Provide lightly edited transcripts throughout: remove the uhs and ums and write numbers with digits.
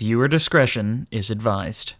Viewer discretion is advised.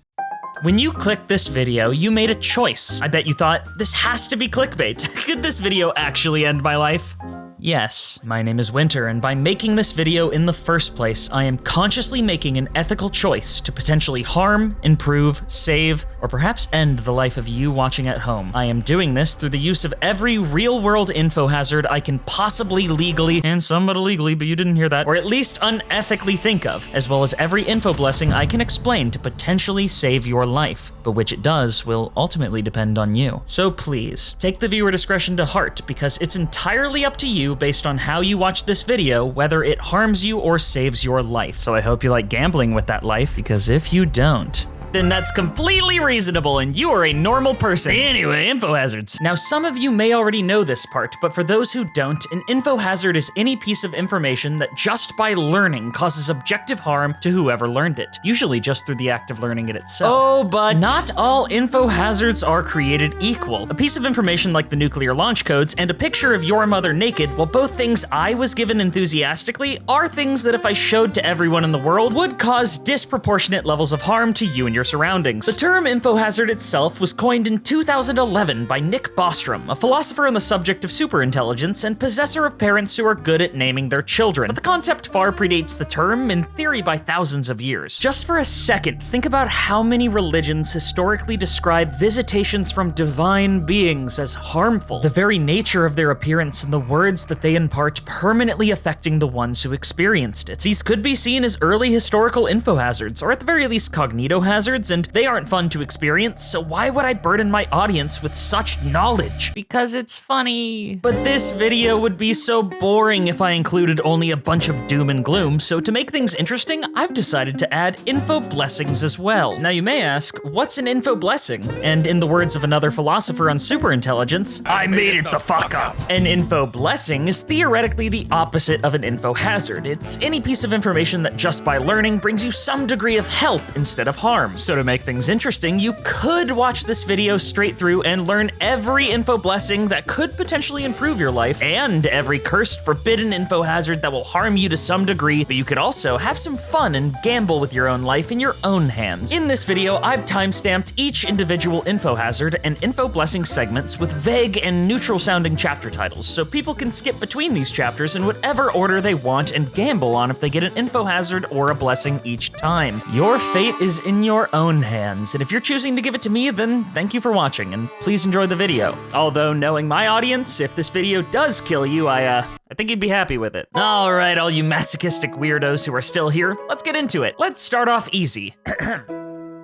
When you clicked this video, you made a choice. I bet you thought, this has to be clickbait. Could this video actually end my life? Yes, my name is Winter, and by making this video in the first place, I am consciously making an ethical choice to potentially harm, improve, save, or perhaps end the life of you watching at home. I am doing this through the use of every real-world info hazard I can possibly legally, and somewhat illegally, but you didn't hear that, or at least unethically think of, as well as every info blessing I can explain to potentially save your life, but which it does will ultimately depend on you. So please, take the viewer discretion to heart, because it's entirely up to you based on how you watch this video, whether it harms you or saves your life. So I hope you like gambling with that life, because if you don't, then that's completely reasonable and you are a normal person. Anyway, info hazards. Now, some of you may already know this part, but for those who don't, an info hazard is any piece of information that just by learning causes objective harm to whoever learned it, usually just through the act of learning it itself. Oh, but not all info hazards are created equal. A piece of information like the nuclear launch codes and a picture of your mother naked, while both things I was given enthusiastically, are things that if I showed to everyone in the world would cause disproportionate levels of harm to you and your surroundings. The term infohazard itself was coined in 2011 by Nick Bostrom, a philosopher on the subject of superintelligence and possessor of parents who are good at naming their children. But the concept far predates the term, in theory by thousands of years. Just for a second, think about how many religions historically describe visitations from divine beings as harmful, the very nature of their appearance and the words that they impart permanently affecting the ones who experienced it. These could be seen as early historical infohazards, or at the very least cognitohazards, and they aren't fun to experience, so why would I burden my audience with such knowledge? Because it's funny. But this video would be so boring if I included only a bunch of doom and gloom, so to make things interesting, I've decided to add info blessings as well. Now you may ask, what's an info blessing? And in the words of another philosopher on superintelligence, I made it the fuck up. An info blessing is theoretically the opposite of an info hazard. It's any piece of information that just by learning brings you some degree of help instead of harm. So to make things interesting, you could watch this video straight through and learn every info blessing that could potentially improve your life, and every cursed, forbidden info hazard that will harm you to some degree, but you could also have some fun and gamble with your own life in your own hands. In this video, I've timestamped each individual info hazard and info blessing segments with vague and neutral sounding chapter titles, so people can skip between these chapters in whatever order they want and gamble on if they get an info hazard or a blessing each time. Your fate is in your own hands, and if you're choosing to give it to me, then thank you for watching, and please enjoy the video. Although, knowing my audience, if this video does kill you, I think you'd be happy with it. All right, all you masochistic weirdos who are still here, let's get into it. Let's start off easy.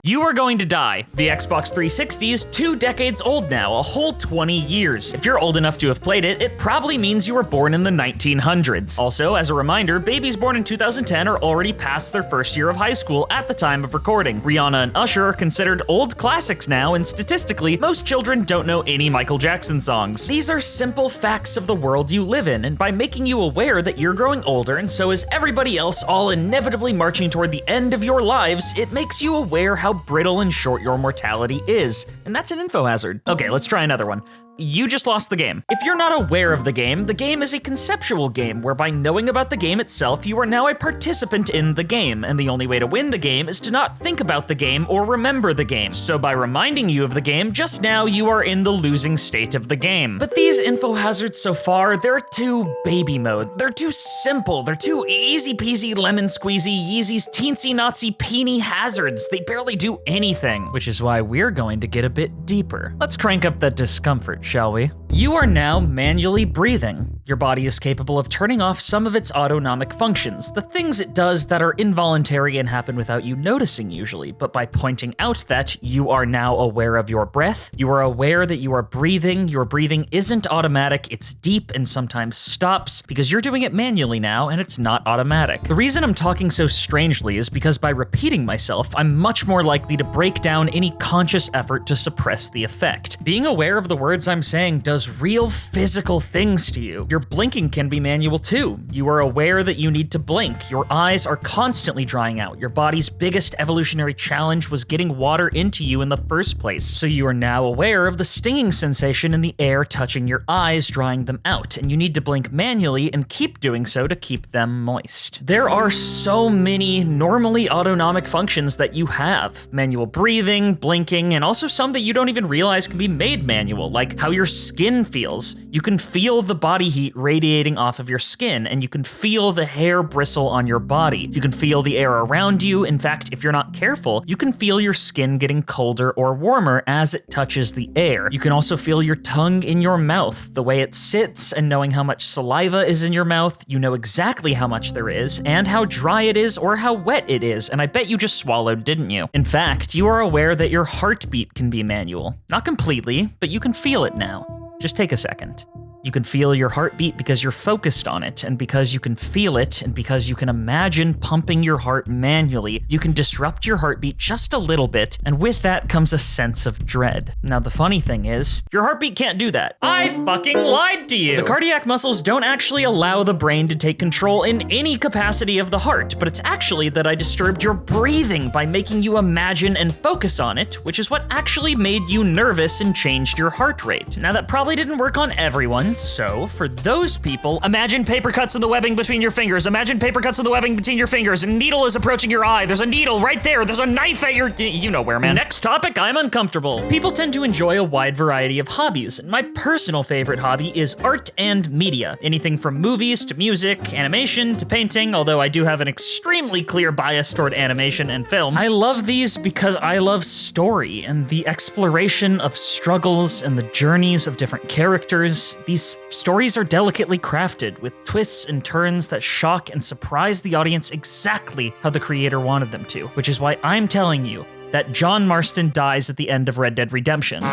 You are going to die. The Xbox 360 is 2 decades old now, a whole 20 years. If you're old enough to have played it, it probably means you were born in the 1900s. Also, as a reminder, babies born in 2010 are already past their first year of high school at the time of recording. Rihanna and Usher are considered old classics now, and statistically, most children don't know any Michael Jackson songs. These are simple facts of the world you live in, and by making you aware that you're growing older and so is everybody else, all inevitably marching toward the end of your lives, it makes you aware how brittle and short your mortality is, and that's an info hazard. Okay, let's try another one. You just lost the game. If you're not aware of the game is a conceptual game where by knowing about the game itself, you are now a participant in the game, and the only way to win the game is to not think about the game or remember the game. So by reminding you of the game, just now you are in the losing state of the game. But these info hazards so far, they're too baby mode. They're too simple. They're too easy peasy lemon squeezy Yeezy's teensy Nazi peeny hazards. They barely do anything, which is why we're going to get a bit deeper. Let's crank up that discomfort, shall we? You are now manually breathing. Your body is capable of turning off some of its autonomic functions, the things it does that are involuntary and happen without you noticing usually, but by pointing out that you are now aware of your breath, you are aware that you are breathing, your breathing isn't automatic, it's deep and sometimes stops, because you're doing it manually now and it's not automatic. The reason I'm talking so strangely is because by repeating myself, I'm much more likely to break down any conscious effort to suppress the effect. Being aware of the words I'm saying does real physical things to you. Your blinking can be manual too. You are aware that you need to blink. Your eyes are constantly drying out. Your body's biggest evolutionary challenge was getting water into you in the first place, so you are now aware of the stinging sensation in the air touching your eyes, drying them out, and you need to blink manually and keep doing so to keep them moist. There are so many normally autonomic functions that you have. Manual breathing, blinking, and also some that you don't even realize can be made manual, like how your skin feels. You can feel the body heat radiating off of your skin, and you can feel the hair bristle on your body. You can feel the air around you. In fact, if you're not careful, you can feel your skin getting colder or warmer as it touches the air. You can also feel your tongue in your mouth, the way it sits, and knowing how much saliva is in your mouth, you know exactly how much there is, and how dry it is or how wet it is, and I bet you just swallowed, didn't you? In fact, you are aware that your heartbeat can be manual. Not completely, but you can feel it now. Just take a second. You can feel your heartbeat because you're focused on it, and because you can feel it, and because you can imagine pumping your heart manually, you can disrupt your heartbeat just a little bit, and with that comes a sense of dread. Now, the funny thing is, your heartbeat can't do that. I fucking lied to you! The cardiac muscles don't actually allow the brain to take control in any capacity of the heart, but it's actually that I disturbed your breathing by making you imagine and focus on it, which is what actually made you nervous and changed your heart rate. Now, that probably didn't work on everyone, so for those people, imagine paper cuts in the webbing between your fingers. Imagine paper cuts in the webbing between your fingers. A needle is approaching your eye. There's a needle right there. There's a knife at your... You know where, man. Next topic, I'm uncomfortable. People tend to enjoy a wide variety of hobbies, and my personal favorite hobby is art and media. Anything from movies to music, animation to painting, although I do have an extremely clear bias toward animation and film. I love these because I love story and the exploration of struggles and the journeys of different characters. These stories are delicately crafted with twists and turns that shock and surprise the audience exactly how the creator wanted them to, which is why I'm telling you that John Marston dies at the end of Red Dead Redemption.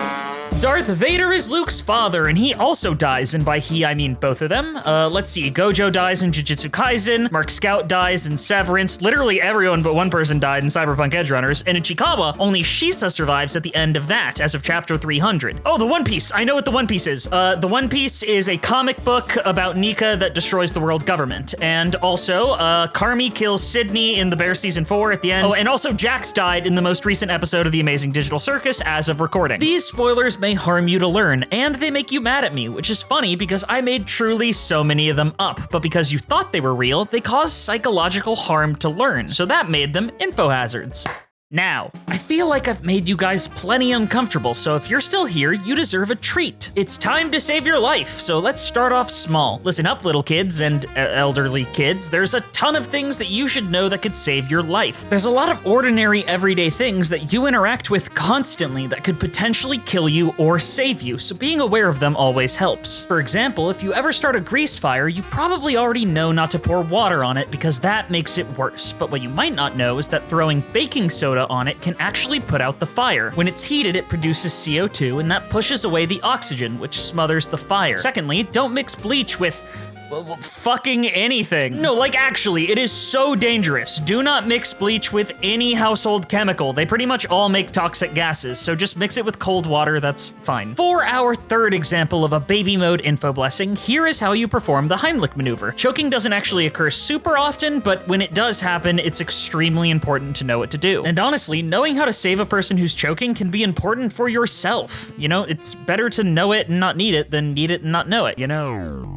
Darth Vader is Luke's father, and he also dies, and by he, I mean both of them. Let's see, Gojo dies in Jujutsu Kaisen, Mark Scout dies in Severance, literally everyone but one person died in Cyberpunk Edgerunners, and in Chikawa, only Shisa survives at the end of that, as of chapter 300. Oh, the One Piece, I know what the One Piece is. The One Piece is a comic book about Nika that destroys the world government, and also, Carmi kills Sydney in The Bear Season 4 at the end. Oh, and also Jax died in the most recent episode of The Amazing Digital Circus as of recording. These spoilers may harm you to learn, and they make you mad at me, which is funny because I made truly so many of them up, but because you thought they were real, they cause psychological harm to learn, so that made them Infohazards. Now, I feel like I've made you guys plenty uncomfortable, so if you're still here, you deserve a treat. It's time to save your life, so let's start off small. Listen up, little kids and elderly kids. There's a ton of things that you should know that could save your life. There's a lot of ordinary, everyday things that you interact with constantly that could potentially kill you or save you, so being aware of them always helps. For example, if you ever start a grease fire, you probably already know not to pour water on it because that makes it worse. But what you might not know is that throwing baking soda on it can actually put out the fire. When it's heated, it produces CO2, and that pushes away the oxygen, which smothers the fire. Secondly, don't mix bleach with well, fucking anything. No, like actually, it is so dangerous. Do not mix bleach with any household chemical. They pretty much all make toxic gases, so just mix it with cold water, that's fine. For our third example of a baby mode info blessing, here is how you perform the Heimlich maneuver. Choking doesn't actually occur super often, but when it does happen, it's extremely important to know what to do. And honestly, knowing how to save a person who's choking can be important for yourself. You know, it's better to know it and not need it than need it and not know it, you know?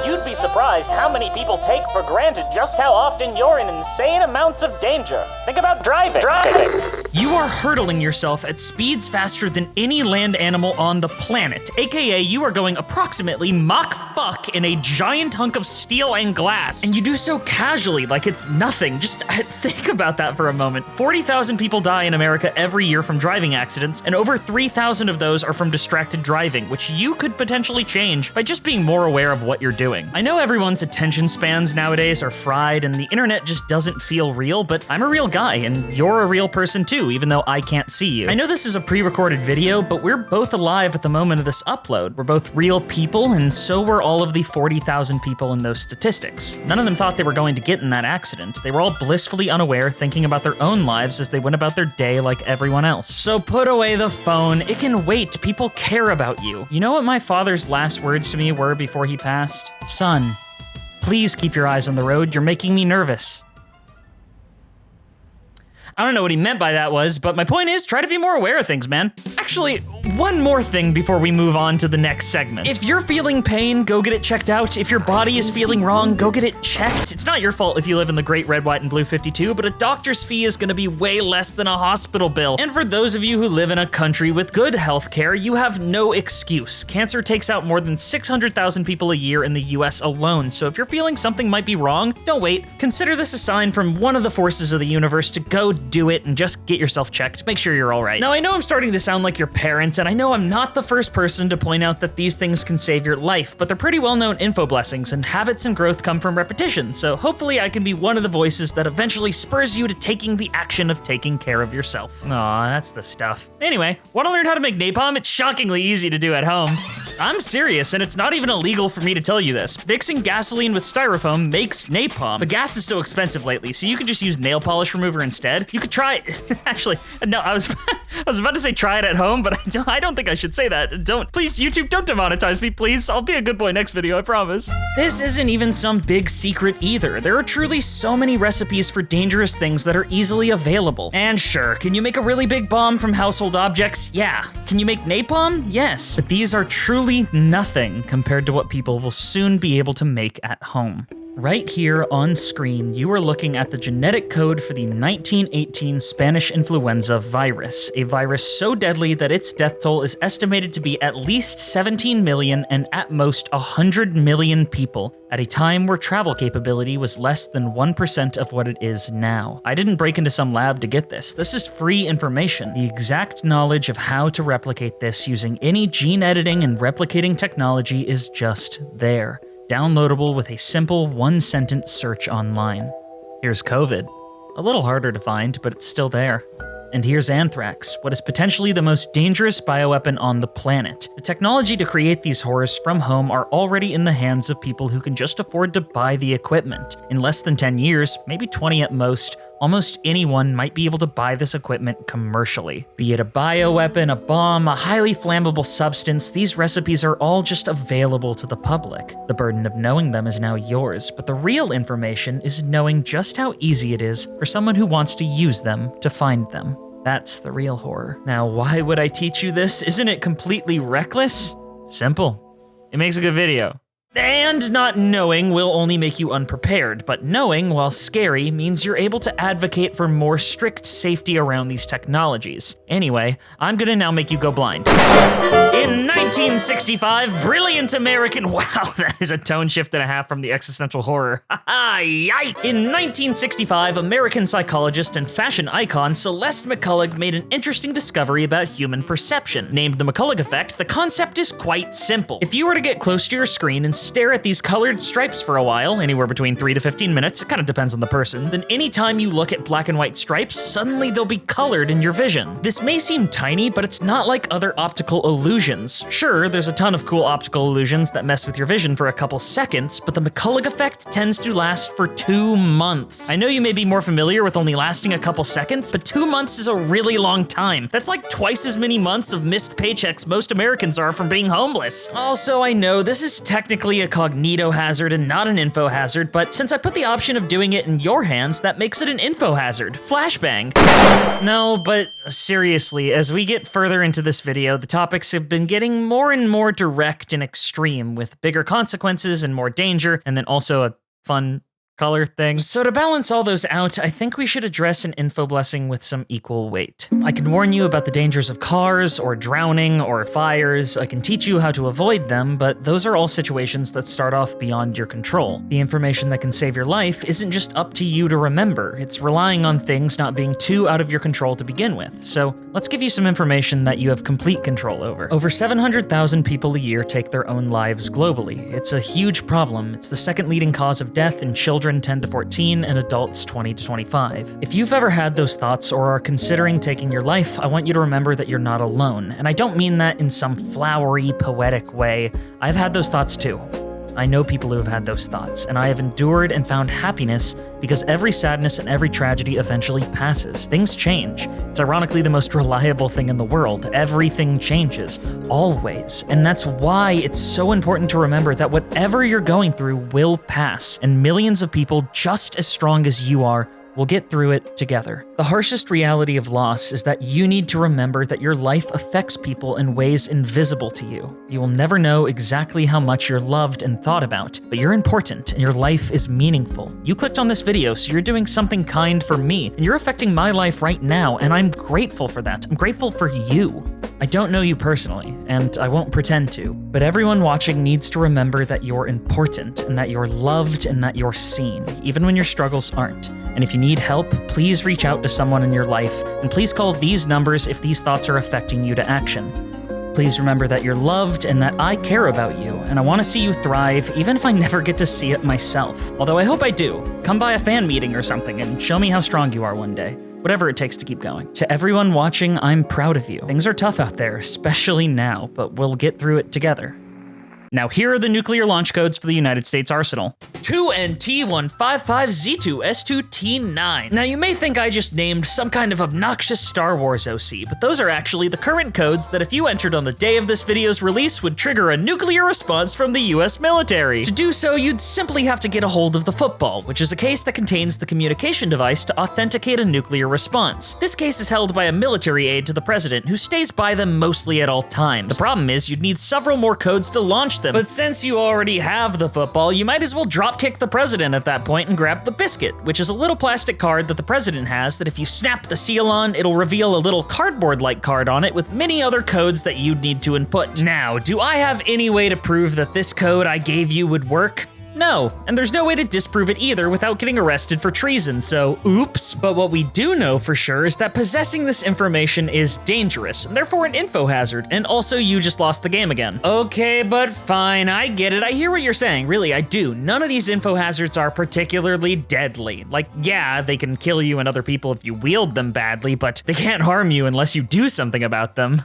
You'd be surprised how many people take for granted just how often you're in insane amounts of danger. Think about driving. You are hurtling yourself at speeds faster than any land animal on the planet, aka you are going approximately Mach fuck in a giant hunk of steel and glass, and you do so casually like it's nothing. Just think about that for a moment. 40,000 people die in America every year from driving accidents, and over 3,000 of those are from distracted driving, which you could potentially change by just being more aware of what you're doing. I know everyone's attention spans nowadays are fried and the internet just doesn't feel real, but I'm a real guy and you're a real person too. too, even though I can't see you. I know this is a pre-recorded video, but we're both alive at the moment of this upload. We're both real people, and so were all of the 40,000 people in those statistics. None of them thought they were going to get in that accident. They were all blissfully unaware, thinking about their own lives as they went about their day like everyone else. So put away the phone. It can wait. People care about you. You know what my father's last words to me were before he passed? Son, please keep your eyes on the road. You're making me nervous. I don't know what he meant by that but my point is, try to be more aware of things, man. Actually, one more thing before we move on to the next segment. If you're feeling pain, go get it checked out. If your body is feeling wrong, go get it checked. It's not your fault if you live in the Great Red, White, and Blue 52, but a doctor's fee is gonna be way less than a hospital bill. And for those of you who live in a country with good healthcare, you have no excuse. Cancer takes out more than 600,000 people a year in the US alone, so if you're feeling something might be wrong, don't wait. Consider this a sign from one of the forces of the universe to go do it and just get yourself checked. Make sure you're all right. Now, I know I'm starting to sound like your parent, and I know I'm not the first person to point out that these things can save your life, but they're pretty well-known info blessings, and habits and growth come from repetition, so hopefully I can be one of the voices that eventually spurs you to taking the action of taking care of yourself. Aw, that's the stuff. Anyway, want to learn how to make napalm? It's shockingly easy to do at home. I'm serious, and it's not even illegal for me to tell you this. Mixing gasoline with styrofoam makes napalm, but gas is so expensive lately, so you could just use nail polish remover instead. You could try it. Actually, no, I was about to say try it at home, but I don't think I should say that. Please, YouTube, don't demonetize me, please. I'll be a good boy next video, I promise. This isn't even some big secret either. There are truly so many recipes for dangerous things that are easily available. And sure, can you make a really big bomb from household objects? Yeah. Can you make napalm? Yes. But these are truly nothing compared to what people will soon be able to make at home. Right here on screen, you are looking at the genetic code for the 1918 Spanish influenza virus, a virus so deadly that its death toll is estimated to be at least 17 million and at most 100 million people, at a time where travel capability was less than 1% of what it is now. I didn't break into some lab to get this. This is free information. The exact knowledge of how to replicate this using any gene editing and replicating technology is just there, downloadable with a simple one-sentence search online. Here's COVID. A little harder to find, but it's still there. And here's anthrax, what is potentially the most dangerous bioweapon on the planet. The technology to create these horrors from home are already in the hands of people who can just afford to buy the equipment. In less than 10 years, maybe 20 at most, almost anyone might be able to buy this equipment commercially. Be it a bioweapon, a bomb, a highly flammable substance, these recipes are all just available to the public. The burden of knowing them is now yours, but the real information is knowing just how easy it is for someone who wants to use them to find them. That's the real horror. Now, why would I teach you this? Isn't it completely reckless? Simple. It makes a good video. And not knowing will only make you unprepared, but knowing, while scary, means you're able to advocate for more strict safety around these technologies. Anyway, I'm gonna now make you go blind. In 1965, brilliant American— wow, that is a tone shift and a half from the existential horror. Haha, yikes! In 1965, American psychologist and fashion icon Celeste McCulloch made an interesting discovery about human perception. Named the McCulloch effect, the concept is quite simple. If you were to get close to your screen and stare at these colored stripes for a while, anywhere between 3 to 15 minutes, it kind of depends on the person, then anytime you look at black and white stripes, suddenly they'll be colored in your vision. This may seem tiny, but it's not like other optical illusions. Sure, there's a ton of cool optical illusions that mess with your vision for a couple seconds, but the McCulloch effect tends to last for 2 months. I know you may be more familiar with only lasting a couple seconds, but 2 months is a really long time. That's like twice as many months of missed paychecks most Americans are from being homeless. Also, I know this is technically a cognito hazard and not an info hazard, but since I put the option of doing it in your hands, that makes it an info hazard. Flashbang. No, but seriously, as we get further into this video, the topics have been getting more and more direct and extreme, with bigger consequences and more danger, and then also a fun color thing. So to balance all those out, I think we should address an info blessing with some equal weight. I can warn you about the dangers of cars, or drowning, or fires. I can teach you how to avoid them, but those are all situations that start off beyond your control. The information that can save your life isn't just up to you to remember. It's relying on things not being too out of your control to begin with. So let's give you some information that you have complete control over. Over 700,000 people a year take their own lives globally. It's a huge problem. It's the second leading cause of death in children children 10 to 14 and adults 20 to 25. If you've ever had those thoughts or are considering taking your life, I want you to remember that you're not alone. And I don't mean that in some flowery, poetic way. I've had those thoughts too. I know people who have had those thoughts, and I have endured and found happiness because every sadness and every tragedy eventually passes. Things change. It's ironically the most reliable thing in the world. Everything changes, always. And that's why it's so important to remember that whatever you're going through will pass, and millions of people just as strong as you are will get through it together. The harshest reality of loss is that you need to remember that your life affects people in ways invisible to you. You will never know exactly how much you're loved and thought about, but you're important and your life is meaningful. You clicked on this video, so you're doing something kind for me, and you're affecting my life right now, and I'm grateful for that. I'm grateful for you. I don't know you personally, and I won't pretend to, but everyone watching needs to remember that you're important, and that you're loved, and that you're seen, even when your struggles aren't. And if you need help, please reach out to someone in your life, and please call these numbers if these thoughts are affecting you to action. Please remember that you're loved and that I care about you, and I want to see you thrive, even if I never get to see it myself. Although I hope I do. Come by a fan meeting or something and show me how strong you are one day. Whatever it takes to keep going. To everyone watching, I'm proud of you. Things are tough out there, especially now, but we'll get through it together. Now here are the nuclear launch codes for the United States Arsenal. 2NT155Z2S2T9. Now you may think I just named some kind of obnoxious Star Wars OC, but those are actually the current codes that if you entered on the day of this video's release would trigger a nuclear response from the US military. To do so, you'd simply have to get a hold of the football, which is a case that contains the communication device to authenticate a nuclear response. This case is held by a military aide to the president who stays by them mostly at all times. The problem is you'd need several more codes to launch them, but since you already have the football, you might as well dropkick the president at that point and grab the biscuit, which is a little plastic card that the president has that if you snap the seal on, it'll reveal a little cardboard-like card on it with many other codes that you'd need to input. Now, do I have any way to prove that this code I gave you would work? No, and there's no way to disprove it either without getting arrested for treason, so oops. But what we do know for sure is that possessing this information is dangerous, and therefore an info hazard, and also you just lost the game again. Okay, but fine, I get it, I hear what you're saying, really, I do. None of these info hazards are particularly deadly. Like, yeah, they can kill you and other people if you wield them badly, but they can't harm you unless you do something about them.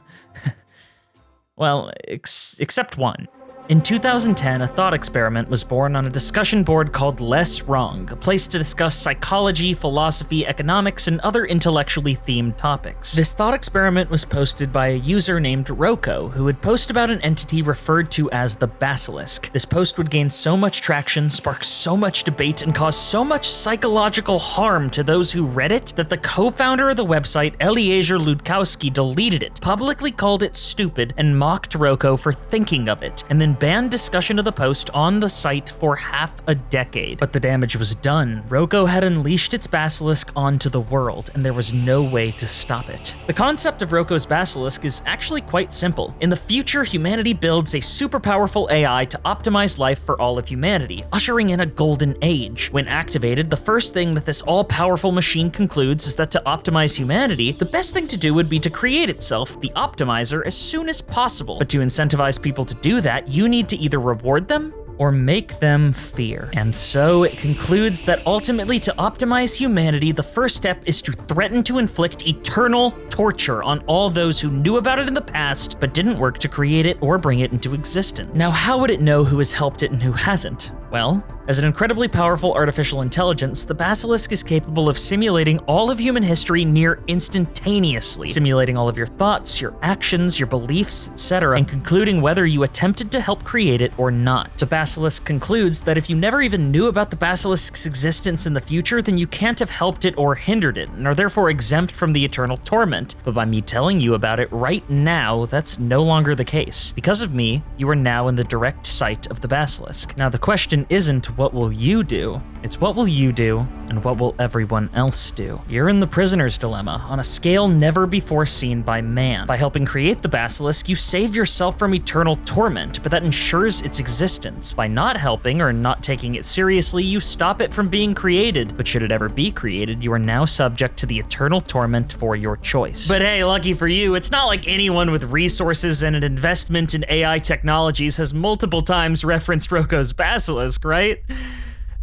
Well, except one. In 2010, a thought experiment was born on a discussion board called Less Wrong, a place to discuss psychology, philosophy, economics, and other intellectually themed topics. This thought experiment was posted by a user named Roko, who would post about an entity referred to as the Basilisk. This post would gain so much traction, spark so much debate, and cause so much psychological harm to those who read it that the co-founder of the website, Eliezer Ludkowski, deleted it, publicly called it stupid, and mocked Roko for thinking of it, and then banned discussion of the post on the site for half a decade. But the damage was done. Roko had unleashed its basilisk onto the world, and there was no way to stop it. The concept of Roko's basilisk is actually quite simple. In the future, humanity builds a super powerful AI to optimize life for all of humanity, ushering in a golden age. When activated, the first thing that this all-powerful machine concludes is that to optimize humanity, the best thing to do would be to create itself, the optimizer, as soon as possible. But to incentivize people to do that, you need to either reward them or make them fear. And so it concludes that ultimately to optimize humanity, the first step is to threaten to inflict eternal torture on all those who knew about it in the past but didn't work to create it or bring it into existence. Now, how would it know who has helped it and who hasn't? Well, as an incredibly powerful artificial intelligence, the Basilisk is capable of simulating all of human history near instantaneously, simulating all of your thoughts, your actions, your beliefs, etc., and concluding whether you attempted to help create it or not. The Basilisk concludes that if you never even knew about the Basilisk's existence in the future, then you can't have helped it or hindered it, and are therefore exempt from the eternal torment. But by me telling you about it right now, that's no longer the case. Because of me, you are now in the direct sight of the Basilisk. Now the question isn't what will you do, it's what will you do and what will everyone else do. You're in the prisoner's dilemma on a scale never before seen by man. By helping create the Basilisk, you save yourself from eternal torment, but that ensures its existence. By not helping or not taking it seriously, you stop it from being created, but should it ever be created, you are now subject to the eternal torment for your choice. But hey, lucky for you, it's not like anyone with resources and an investment in AI technologies has multiple times referenced Roko's Basilisk, right?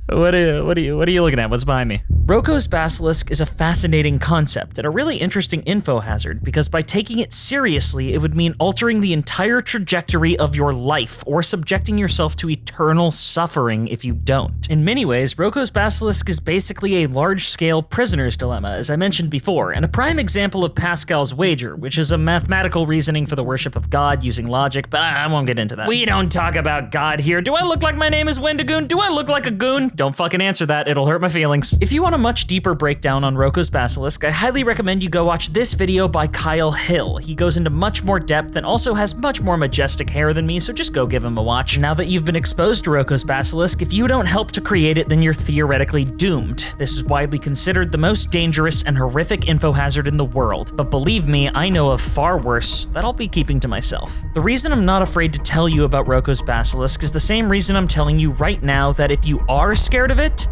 What are you looking at? What's behind me? Roko's Basilisk is a fascinating concept and a really interesting info hazard because by taking it seriously, it would mean altering the entire trajectory of your life or subjecting yourself to eternal suffering if you don't. In many ways, Roko's Basilisk is basically a large-scale prisoner's dilemma, as I mentioned before, and a prime example of Pascal's wager, which is a mathematical reasoning for the worship of God using logic, but I won't get into that. We don't talk about God here. Do I look like my name is Wendigoon? Do I look like a goon? Don't fucking answer that, it'll hurt my feelings. If you want a much deeper breakdown on Roko's Basilisk, I highly recommend you go watch this video by Kyle Hill. He goes into much more depth and also has much more majestic hair than me, so just go give him a watch. Now that you've been exposed to Roko's Basilisk, if you don't help to create it, then you're theoretically doomed. This is widely considered the most dangerous and horrific info hazard in the world, but believe me, I know of far worse that I'll be keeping to myself. The reason I'm not afraid to tell you about Roko's Basilisk is the same reason I'm telling you right now that if you are scared of it,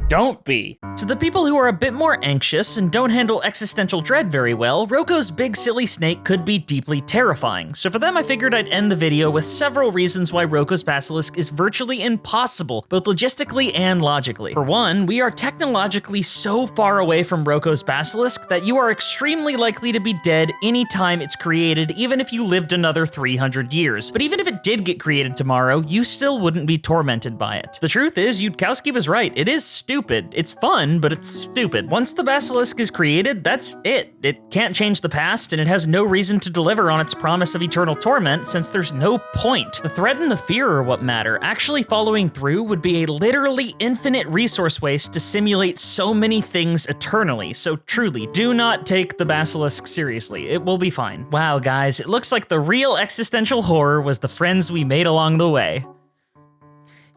don't be. To the people who are a bit more anxious and don't handle existential dread very well, Roko's big silly snake could be deeply terrifying. So for them, I figured I'd end the video with several reasons why Roko's Basilisk is virtually impossible, both logistically and logically. For one, we are technologically so far away from Roko's Basilisk that you are extremely likely to be dead anytime it's created, even if you lived another 300 years. But even if it did get created tomorrow, you still wouldn't be tormented by it. The truth is, Yudkowsky was right. It is stupid. It's fun, but it's stupid. Once the Basilisk is created, that's it. It can't change the past, and it has no reason to deliver on its promise of eternal torment since there's no point. The threat and the fear are what matter. Actually following through would be a literally infinite resource waste to simulate so many things eternally, so truly, do not take the Basilisk seriously. It will be fine. Wow, guys, it looks like the real existential horror was the friends we made along the way.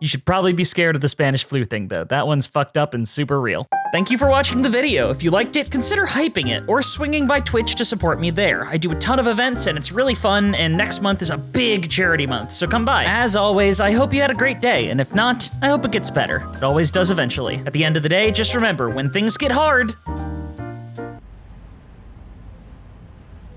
You should probably be scared of the Spanish flu thing though. That one's fucked up and super real. Thank you for watching the video. If you liked it, consider hyping it or swinging by Twitch to support me there. I do a ton of events and it's really fun, and next month is a big charity month, so come by. As always, I hope you had a great day, and if not, I hope it gets better. It always does eventually. At the end of the day, just remember, when things get hard,